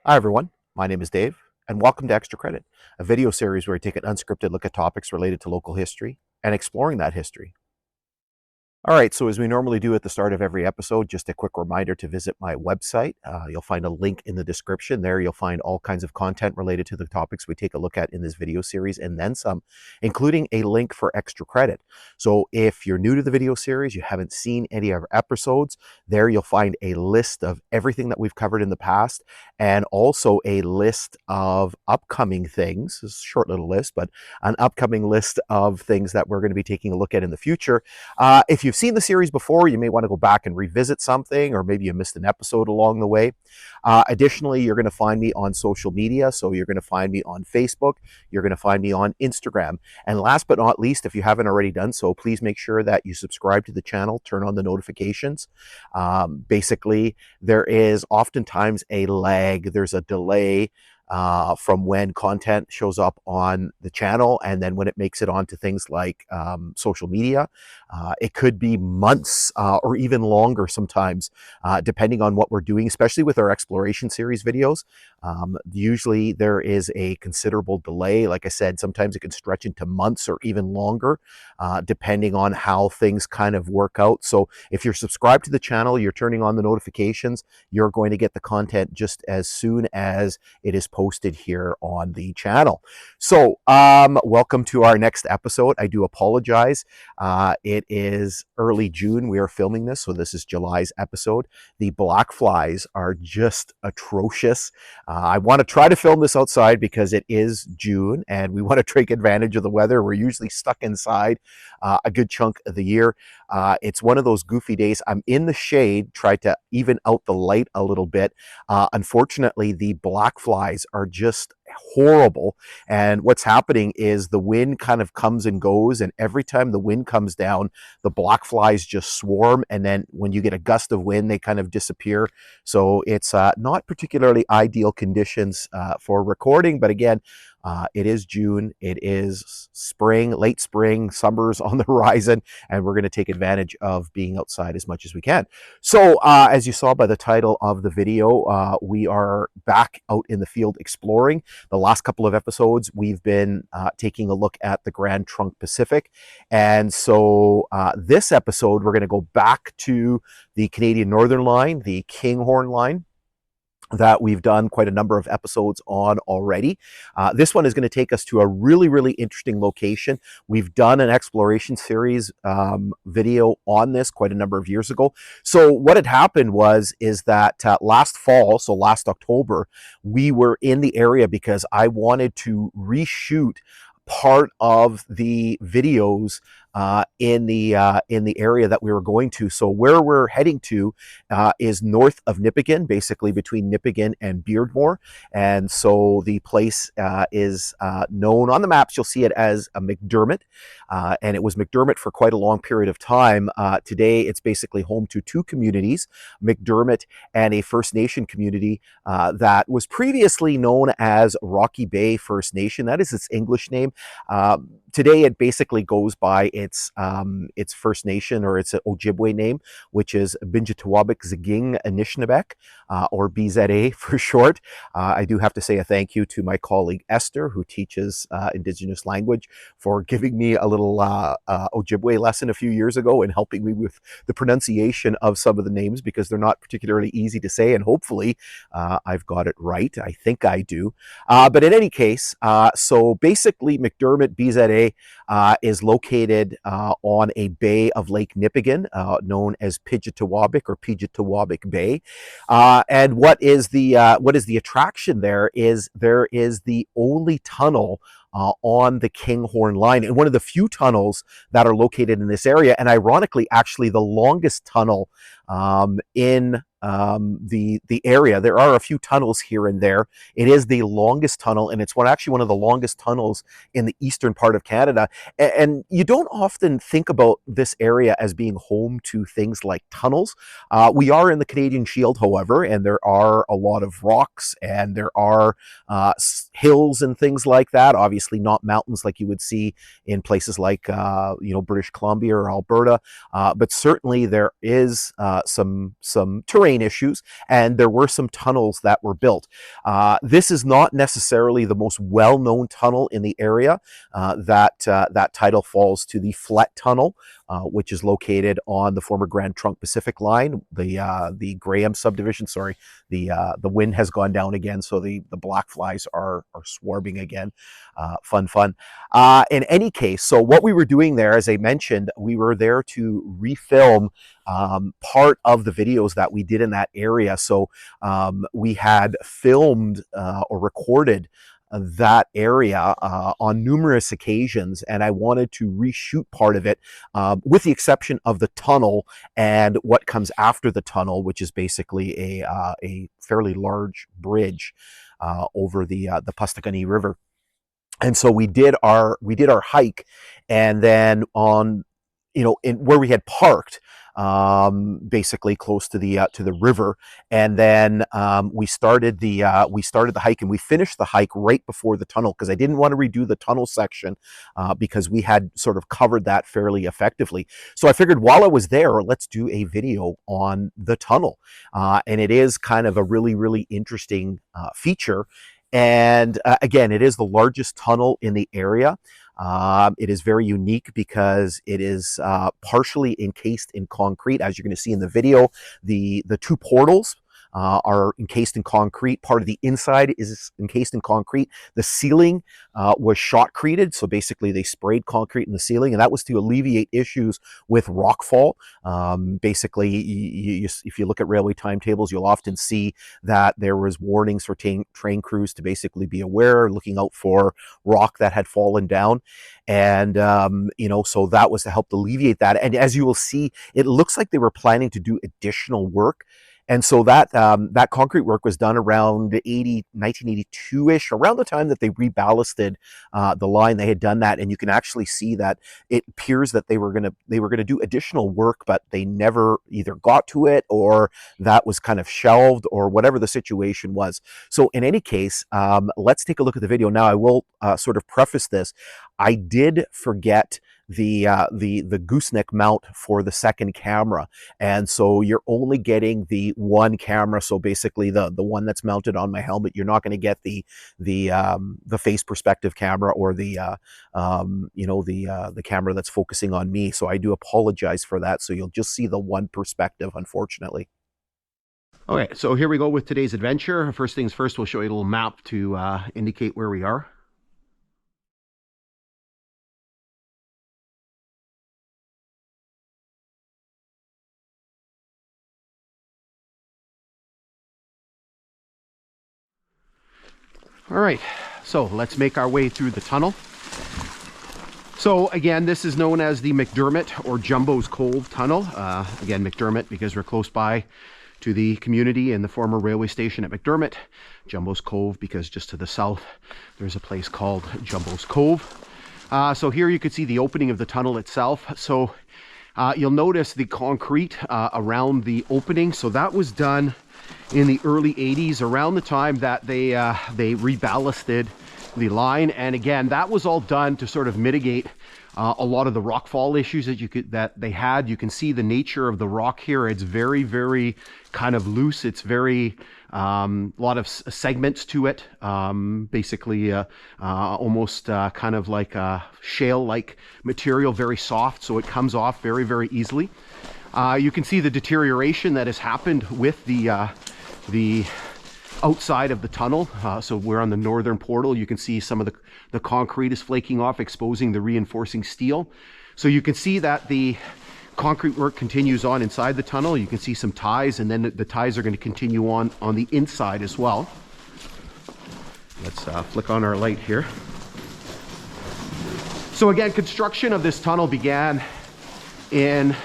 Hi everyone, my name is Dave, and welcome to Extra Credit, a video series where I take an unscripted look at topics related to local history and exploring that history. All right, so as we normally do at the start of every episode, just a quick reminder to visit my website. You'll find a link in the description. There you'll find all kinds of content related to the topics we take a look at in this video series and then some, including a link for extra credit. So if you're new to the video series, you haven't seen any of our episodes, there you'll find a list of everything that we've covered in the past and also a list of upcoming things. It's a short little list, but an upcoming list of things that we're going to be taking a look at in the future. If you've seen the series before, you may want to go back and revisit something, or maybe you missed an episode along the way. Additionally, you're going to find me on social media. So you're going to find me on Facebook. You're going to find me on Instagram. And last but not least, if you haven't already done so, please make sure that you subscribe to the channel, turn on the notifications. Basically, there is oftentimes a lag, there's a delay from when content shows up on the channel and then when it makes it onto things like social media. It could be months or even longer sometimes, depending on what we're doing, especially with our exploration series videos. Usually there is a considerable delay. Like I said, sometimes it can stretch into months or even longer, depending on how things kind of work out. So if you're subscribed to the channel, you're turning on the notifications, you're going to get the content just as soon as it is posted here on the channel. So welcome to our next episode. I do apologize. It is early June. We are filming this, so this is July's episode. The black flies are just atrocious. I want to try to film this outside because it is June and we want to take advantage of the weather. We're usually stuck inside a good chunk of the year. It's one of those goofy days. I'm in the shade, try to even out the light a little bit. Unfortunately, the black flies are just horrible. And what's happening is the wind kind of comes and goes. And every time the wind comes down, the black flies just swarm. And then when you get a gust of wind, they kind of disappear. So it's not particularly ideal conditions for recording. But again, it is June, it is spring, late spring, summer's on the horizon, and we're going to take advantage of being outside as much as we can. So as you saw by the title of the video, we are back out in the field exploring. The last couple of episodes, we've been taking a look at the Grand Trunk Pacific. And so this episode, we're going to go back to the Canadian Northern Line, the Kinghorn line, that we've done quite a number of episodes on already. This one is going to take us to a really, really interesting location. We've done an exploration series video on this quite a number of years ago. So what had happened is that last fall, so last October, we were in the area because I wanted to reshoot part of the videos in the area that we were going to. So where we're heading to is north of Nipigon, basically between Nipigon and Beardmore. And so the place is known on the maps. You'll see it as a Macdiarmid, and it was Macdiarmid for quite a long period of time. Today, it's basically home to two communities, Macdiarmid and a First Nation community that was previously known as Rocky Bay First Nation. That is its English name. Today, it basically goes by its First Nation or its Ojibwe name, which is Biinjitiwaabik Zaaging Anishinaabek, or BZA for short. I do have to say a thank you to my colleague Esther, who teaches Indigenous language, for giving me a little Ojibwe lesson a few years ago and helping me with the pronunciation of some of the names because they're not particularly easy to say, and hopefully I've got it right. I think I do. But in any case, so basically Macdiarmid, BZA, is located on a bay of Lake Nipigon, known as Biinjitiwaabik or Biinjitiwaabik Bay. And what is the attraction there is the only tunnel on the Kinghorn line, and one of the few tunnels that are located in this area, and ironically, actually the longest tunnel in the area. There are a few tunnels here and there. It is the longest tunnel, and it's actually one of the longest tunnels in the eastern part of Canada. And you don't often think about this area as being home to things like tunnels. We are in the Canadian Shield, however, and there are a lot of rocks and there are hills and things like that. Obviously not mountains like you would see in places like British Columbia or Alberta, but certainly there is some terrain terrain issues, and there were some tunnels that were built. This is not necessarily the most well-known tunnel in the area. That title falls to the Flet Tunnel, which is located on the former Grand Trunk Pacific line, the Graham subdivision. Sorry, the wind has gone down again, so the black flies are swarming again. Fun. In any case, so what we were doing there, as I mentioned, we were there to refilm part of the videos that we did in that area. So we had filmed or recorded that area on numerous occasions, and I wanted to reshoot part of it, with the exception of the tunnel and what comes after the tunnel, which is basically a fairly large bridge over the Postagoni River. And so we did our hike, and then on, in where we had parked, basically close to the river, and then we started the hike, and we finished the hike right before the tunnel, because I didn't want to redo the tunnel section because we had sort of covered that fairly effectively. So I figured while I was there, let's do a video on the tunnel, and it is kind of a really interesting feature. And again, it is the largest tunnel in the area. It is very unique because it is partially encased in concrete. As you're going to see in the video, the two portals are encased in concrete. Part of the inside is encased in concrete. The ceiling was shotcreted, so basically they sprayed concrete in the ceiling, and that was to alleviate issues with rockfall. Basically, if you look at railway timetables, you'll often see that there was warnings for train crews to basically be aware, looking out for rock that had fallen down. And, so that was to help alleviate that. And as you will see, it looks like they were planning to do additional work. And so that concrete work was done around 1982-ish, around the time that they reballasted the line. They had done that, and you can actually see that it appears that they were gonna do additional work, but they never either got to it, or that was kind of shelved, or whatever the situation was. So in any case, let's take a look at the video now. I will sort of preface this. I did forget the gooseneck mount for the second camera, and so you're only getting the one camera. So basically the one that's mounted on my helmet. You're not going to get the face perspective camera, or the camera that's focusing on me. So I do apologize for that. So you'll just see the one perspective, unfortunately. Okay, so here we go with today's adventure. First things first, we'll show you a little map to indicate where we are. All right, so let's make our way through the tunnel. So again, this is known as the McDermott or Jumbo's Cove Tunnel. Again, McDermott because we're close by to the community and the former railway station at McDermott. Jumbo's Cove because just to the south, there's a place called Jumbo's Cove. So here you can see the opening of the tunnel itself. So you'll notice the concrete around the opening. So that was done in the early 80s, around the time that they reballasted the line. And again, that was all done to sort of mitigate a lot of the rockfall issues that they had. You can see the nature of the rock here. It's very kind of loose. It's very lot of segments to it. Basically almost kind of like a shale-like material, very soft, so it comes off very easily. You can see the deterioration that has happened with the outside of the tunnel. So we're on the northern portal. You can see some of the concrete is flaking off, exposing the reinforcing steel. So you can see that the concrete work continues on inside the tunnel. You can see some ties, and then the ties are going to continue on the inside as well. Let's flick on our light here. So again, construction of this tunnel began in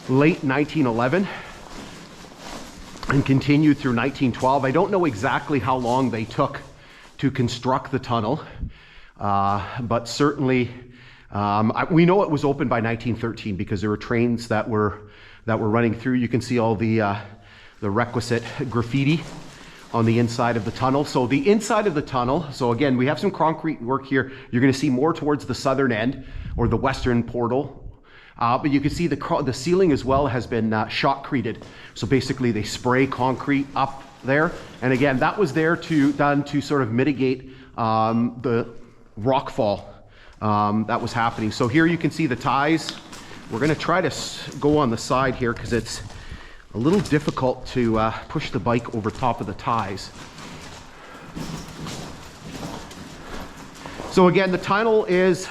late 1911 and continued through 1912. I don't know exactly how long they took to construct the tunnel, but certainly we know it was opened by 1913 because there were trains that were running through. You can see all the requisite graffiti on the inside of the tunnel. So the inside of the tunnel, so again, we have some concrete work here. You're going to see more towards the southern end, or the western portal. But you can see the ceiling as well has been shotcreted. So basically they spray concrete up there. And again, that was done to sort of mitigate the rock fall that was happening. So here you can see the ties. We're gonna try to go on the side here because it's a little difficult to push the bike over top of the ties. So again, the tunnel is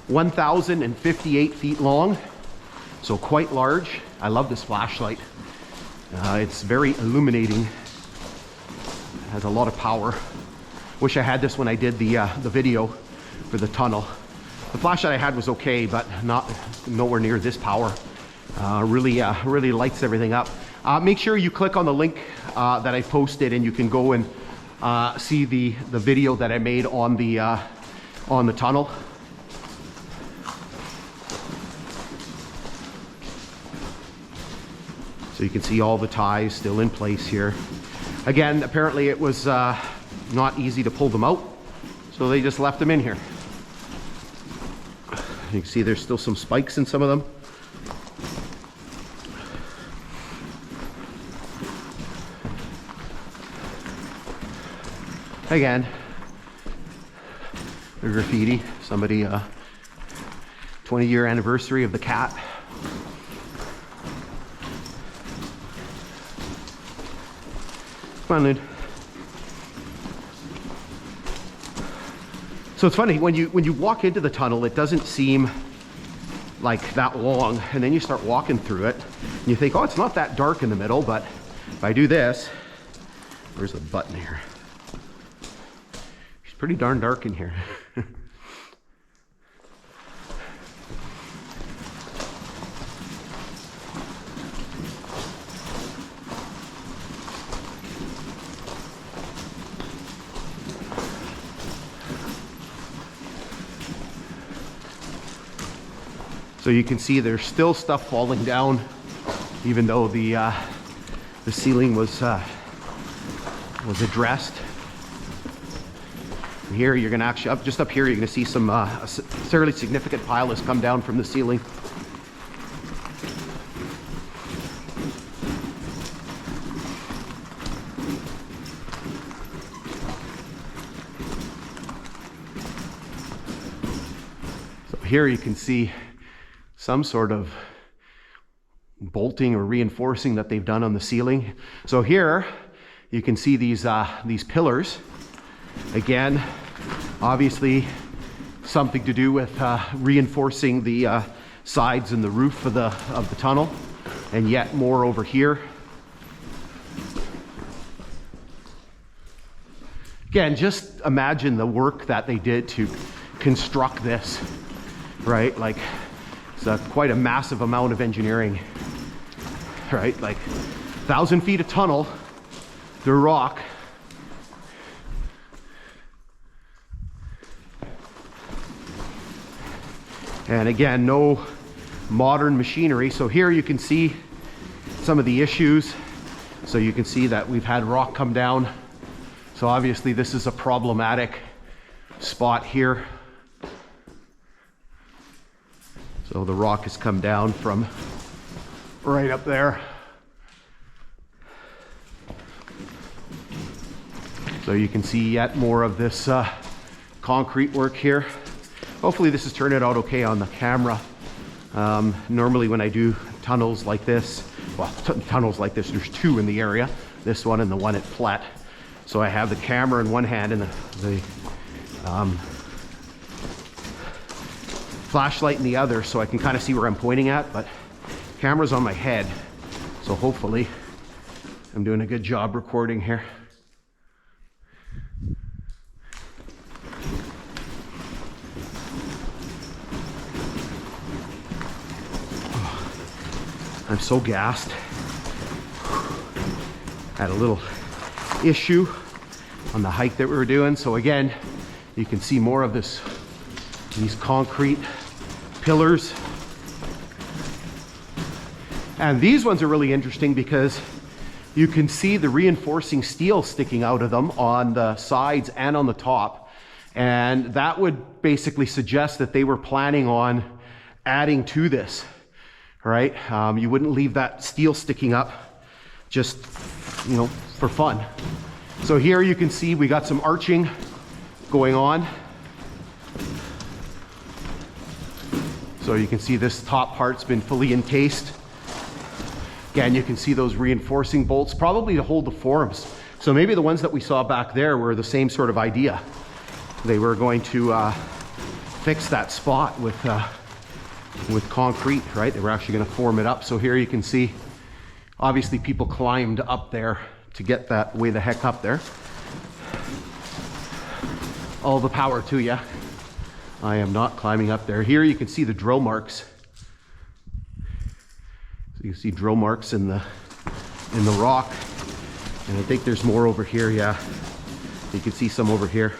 1,058 feet long, so quite large. I love this flashlight. It's very illuminating. It has a lot of power. Wish I had this when I did the video for the tunnel. The flashlight I had was okay, but nowhere near this power. Really lights everything up. Make sure you click on the link that I posted, and you can go and see the video that I made on the tunnel. So you can see all the ties still in place here. Again, apparently it was not easy to pull them out, so they just left them in here. You can see there's still some spikes in some of them. Again, the graffiti, somebody 20-year anniversary of the cat. Come on, Lynn. So it's funny, when you walk into the tunnel, it doesn't seem like that long, and then you start walking through it, and you think, oh, it's not that dark in the middle, but if I do this, where's the button here? It's pretty darn dark in here. So you can see there's still stuff falling down, even though the ceiling was addressed. And here you're going to actually, just up here, you're going to see some a fairly significant pile has come down from the ceiling. So here you can see some sort of bolting or reinforcing that they've done on the ceiling. So here you can see these pillars. Again, obviously something to do with reinforcing the sides and the roof of the tunnel, and yet more over here. Again, just imagine the work that they did to construct this, right? Like, it's quite a massive amount of engineering, right? Like 1,000 feet of tunnel through rock. And again, no modern machinery. So here you can see some of the issues. So you can see that we've had rock come down. So obviously this is a problematic spot here. So the rock has come down from right up there. So you can see yet more of this concrete work here. Hopefully this is turning out okay on the camera. Normally when I do tunnels like this, well, tunnels like this, there's two in the area, this one and the one at Flat. So I have the camera in one hand and the flashlight in the other, so I can kind of see where I'm pointing at, but camera's on my head, so hopefully I'm doing a good job recording here. I'm so gassed. Had a little issue on the hike that we were doing, so again, you can see more of these concrete pillars. And these ones are really interesting because you can see the reinforcing steel sticking out of them on the sides and on the top. And that would basically suggest that they were planning on adding to this. All right, you wouldn't leave that steel sticking up just, you know, for fun. So here you can see we got some arching going on. So you can see this top part's been fully encased. Again, you can see those reinforcing bolts, probably to hold the forms. So maybe the ones that we saw back there were the same sort of idea. They were going to fix that spot with concrete, right? They were actually going to form it up. So here you can see, obviously people climbed up there to get that way the heck up there. All the power to you. I am not climbing up there. Here you can see the drill marks. So you can see drill marks in the rock. And I think there's more over here, yeah. You can see some over here.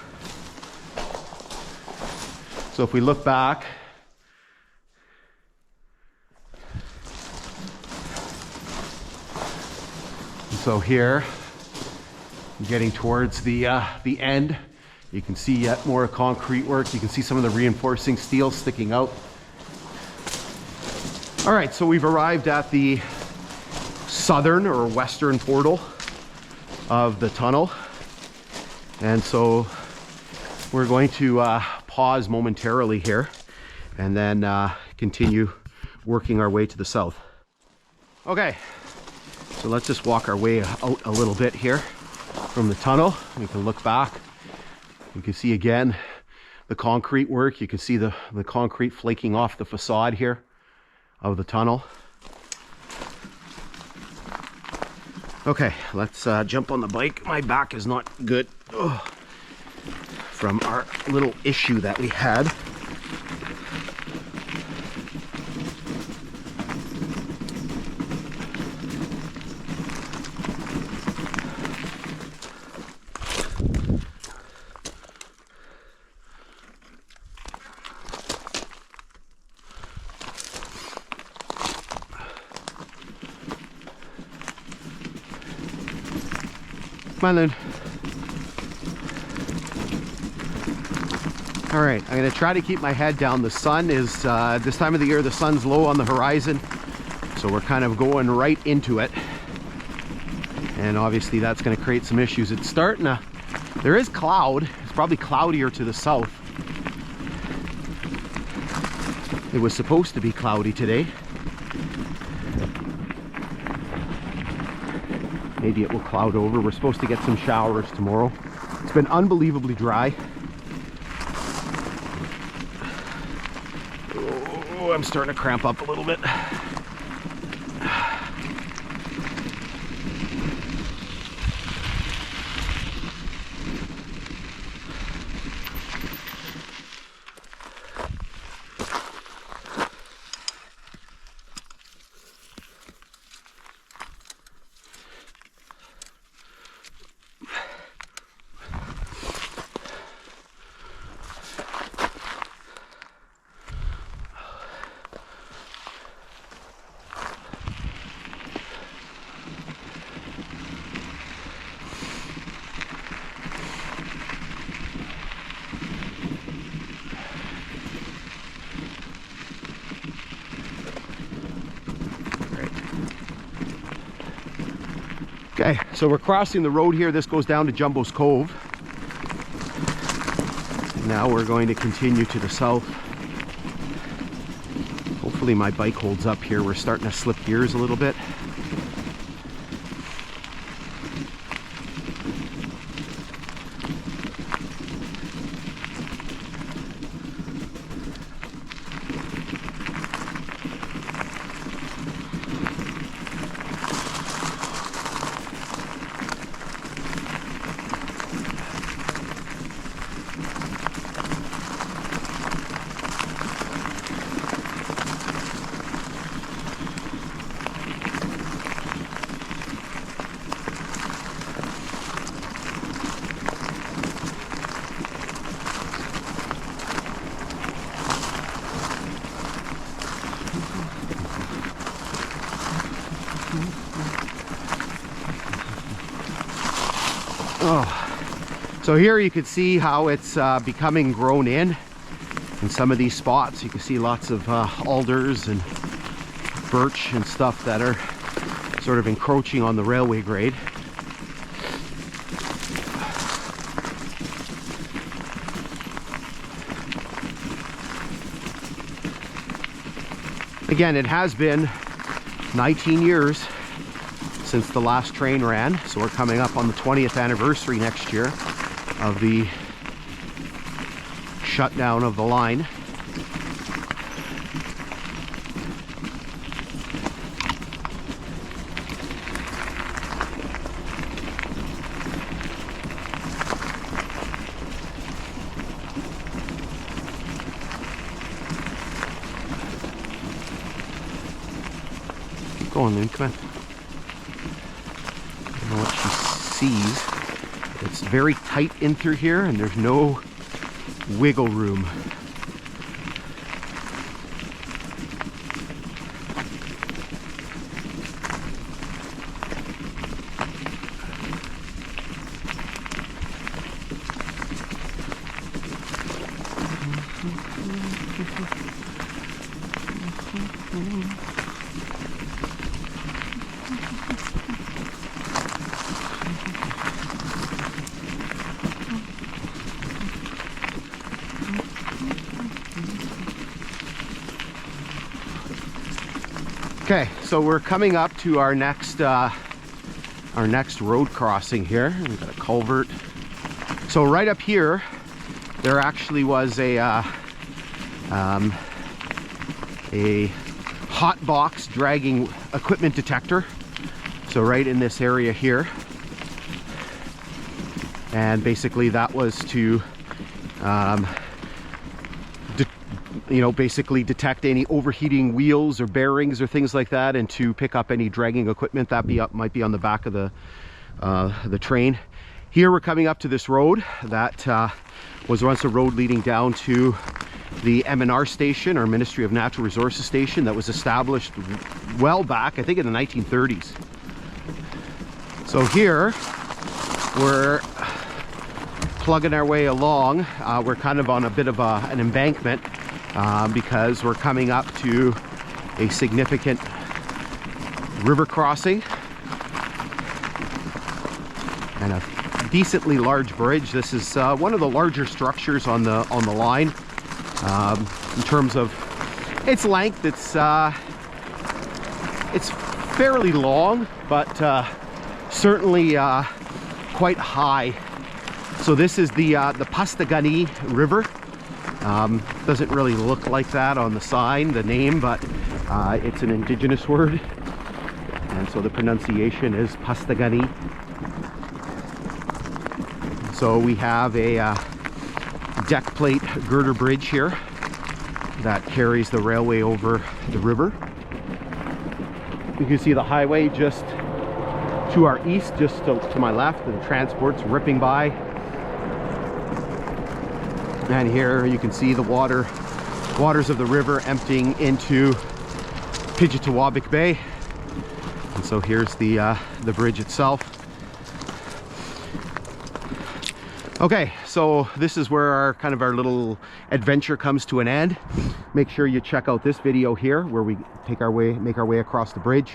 So if we look back, so here, getting towards the end, you can see yet more concrete work. You can see some of the reinforcing steel sticking out. All right, so we've arrived at the southern or western portal of the tunnel. And so we're going to pause momentarily here and then continue working our way to the south. Okay, so let's just walk our way out a little bit here from the tunnel. We can look back. You can see again the concrete work. You can see the concrete flaking off the facade here of the tunnel. Okay, let's jump on the bike. My back is not good from our little issue that we had. Come on then. All right, I'm gonna try to keep my head down. The sun is, this time of the year, the sun's low on the horizon. So we're kind of going right into it. And obviously that's gonna create some issues. It's starting to, there is cloud. It's probably cloudier to the south. It was supposed to be cloudy today. Maybe it will cloud over. We're supposed to get some showers tomorrow. It's been unbelievably dry. Oh, I'm starting to cramp up a little bit. Okay, so we're crossing the road here. This goes down to Jumbo's Cove. Now we're going to continue to the south. Hopefully my bike holds up here. We're starting to slip gears a little bit. So here you can see how it's becoming grown in some of these spots. You can see lots of alders and birch and stuff that are sort of encroaching on the railway grade. Again, it has been 19 years since the last train ran, so we're coming up on the 20th anniversary next year of the shutdown of the line. Keep going, Lynn, come on. I don't know what she sees. It's very tight in through here and there's no wiggle room. Okay, so we're coming up to our next road crossing here. We've got a culvert. So right up here, there actually was a hot box dragging equipment detector. So right in this area here, and basically that was to basically detect any overheating wheels or bearings or things like that, and to pick up any dragging equipment that might be on the back of the train. Here we're coming up to this road that was once a road leading down to the MNR station, or Ministry of Natural Resources station, that was established well back, I think, in the 1930s. So here we're plugging our way along. We're kind of on a bit of an embankment because we're coming up to a significant river crossing and a decently large bridge. This is one of the larger structures on the line in terms of its length. It's fairly long, but certainly quite high. So this is the Postagoni River. Doesn't really look like that on the sign, the name, but it's an indigenous word, and so the pronunciation is Postagoni. So we have a deck plate girder bridge here that carries the railway over the river. You can see the highway just to our east, just to my left, and the transport's ripping by. And here you can see the waters of the river emptying into Biinjitiwaabik Bay. And so here's the bridge itself. Okay, so this is where our little adventure comes to an end. Make sure you check out this video here where we make our way across the bridge,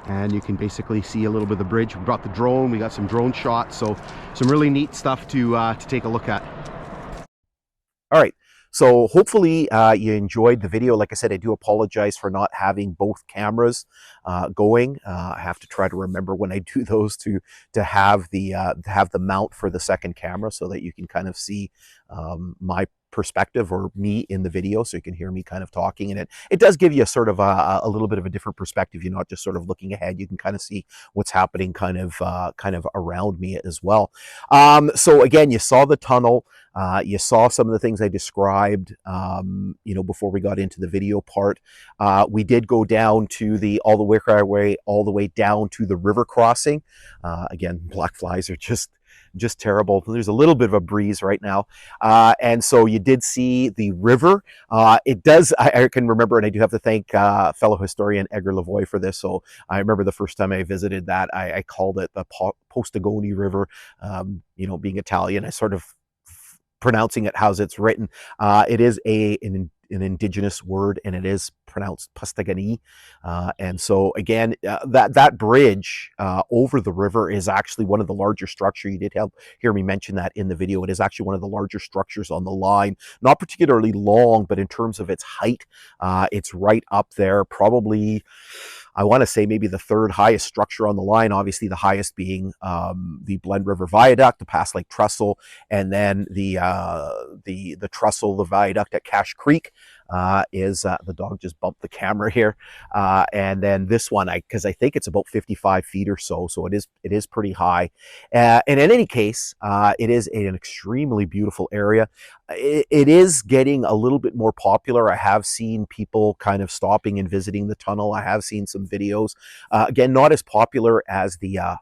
and you can basically see a little bit of the bridge. We brought the drone, we got some drone shots, so some really neat stuff to take a look at. All right, so hopefully you enjoyed the video. Like I said, I do apologize for not having both cameras going. I have to try to remember when I do those to have the mount for the second camera, so that you can kind of see my perspective, or me in the video, so you can hear me kind of talking. And it does give you a sort of a little bit of a different perspective. You're not just sort of looking ahead. You can kind of see what's happening kind of around me as well. So again, you saw the tunnel. You saw some of the things I described, before we got into the video part. We did go down to all the way down to the river crossing. Again, black flies are just terrible. There's a little bit of a breeze right now. And so you did see the river. It does, I can remember, and I do have to thank fellow historian Edgar Lavoie for this. So I remember the first time I visited that, I called it the Postagoni River. Being Italian, I sort of pronouncing it how's it's written. It is an indigenous word, and it is pronounced Postagoni. And so again, that bridge over the river is actually one of the larger structures. You did hear me mention that in the video. It is actually one of the larger structures on the line. Not particularly long, but in terms of its height, it's right up there, probably, I want to say maybe the third highest structure on the line, obviously the highest being the Blend River Viaduct, the Pass Lake Trestle, and then the trestle, the viaduct at Cache Creek is, the dog just bumped the camera here. And then this one, because I think it's about 55 feet or so, so it is pretty high. And in any case, it is an extremely beautiful area. It is getting a little bit more popular. I have seen people kind of stopping and visiting the tunnel. I have seen some videos. Again, not as popular as the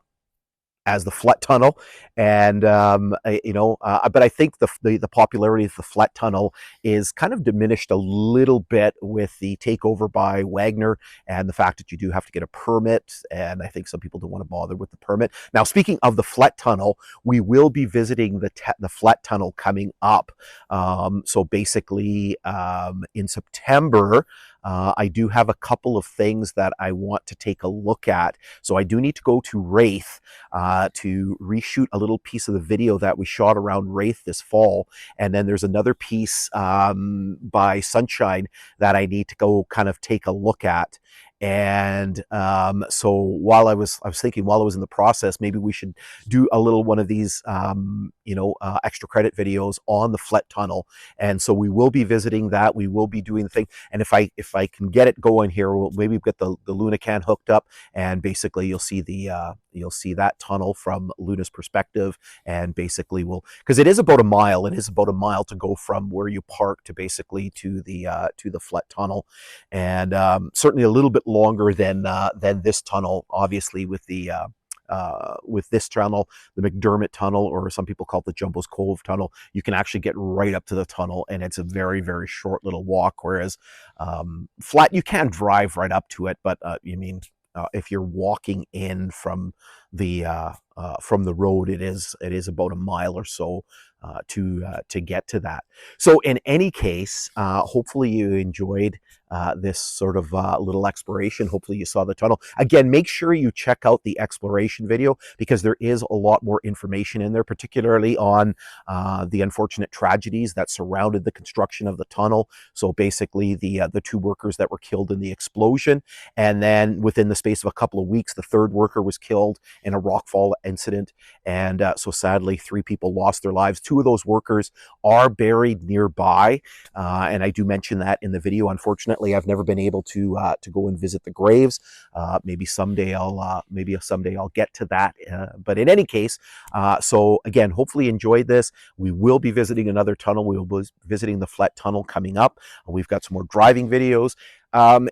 Flet Tunnel, and but I think the popularity of the Flet Tunnel is kind of diminished a little bit with the takeover by Wagner and the fact that you do have to get a permit, and I think some people don't want to bother with the permit. Now, speaking of the Flet Tunnel, we will be visiting the Flet Tunnel coming up. So basically, in September, I do have a couple of things that I want to take a look at. So I do need to go to Wraith to reshoot a little piece of the video that we shot around Wraith this fall. And then there's another piece by Sunshine that I need to go kind of take a look at. And so while I was thinking, while I was in the process, maybe we should do a little one of these extra credit videos on the Flet Tunnel. And so we will be visiting that. We will be doing the thing. And if I can get it going here, we'll maybe get the Lunacan hooked up, and basically you'll see that tunnel from Luna's perspective. And basically because it is about a mile. It is about a mile to go from where you park to basically to the Flet Tunnel, and certainly a little bit longer than this tunnel, obviously, with this tunnel, the McDermott Tunnel, or some people call it the Jumbo's Cove Tunnel. You can actually get right up to the tunnel, and it's a very, very short little walk. Whereas Flat, you can drive right up to it, but if you're walking in from the road, it is about a mile or so to get to that. So in any case, hopefully you enjoyed this sort of little exploration. Hopefully you saw the tunnel. Again, make sure you check out the exploration video, because there is a lot more information in there, particularly on the unfortunate tragedies that surrounded the construction of the tunnel. So basically the two workers that were killed in the explosion, and then within the space of a couple of weeks, the third worker was killed in a rockfall incident. And so sadly, 3 people lost their lives. 2 of those workers are buried nearby, and I do mention that in the video. Unfortunately, I've never been able to go and visit the graves. Maybe someday I'll get to that. But in any case, so again, hopefully you enjoyed this. We will be visiting another tunnel. We will be visiting the Flet Tunnel coming up. We've got some more driving videos.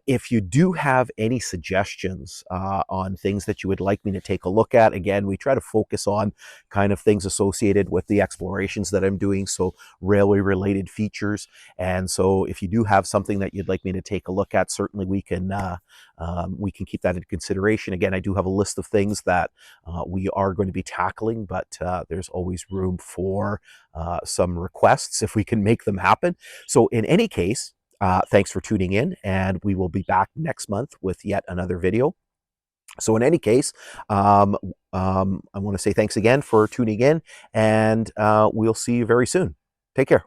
If you do have any suggestions on things that you would like me to take a look at, again, we try to focus on kind of things associated with the explorations that I'm doing, so railway related features. And so if you do have something that you'd like me to take a look at, certainly we can keep that into consideration. Again, I do have a list of things that we are going to be tackling, but there's always room for some requests if we can make them happen. So in any case, thanks for tuning in, and we will be back next month with yet another video. So in any case, I want to say thanks again for tuning in, and we'll see you very soon. Take care.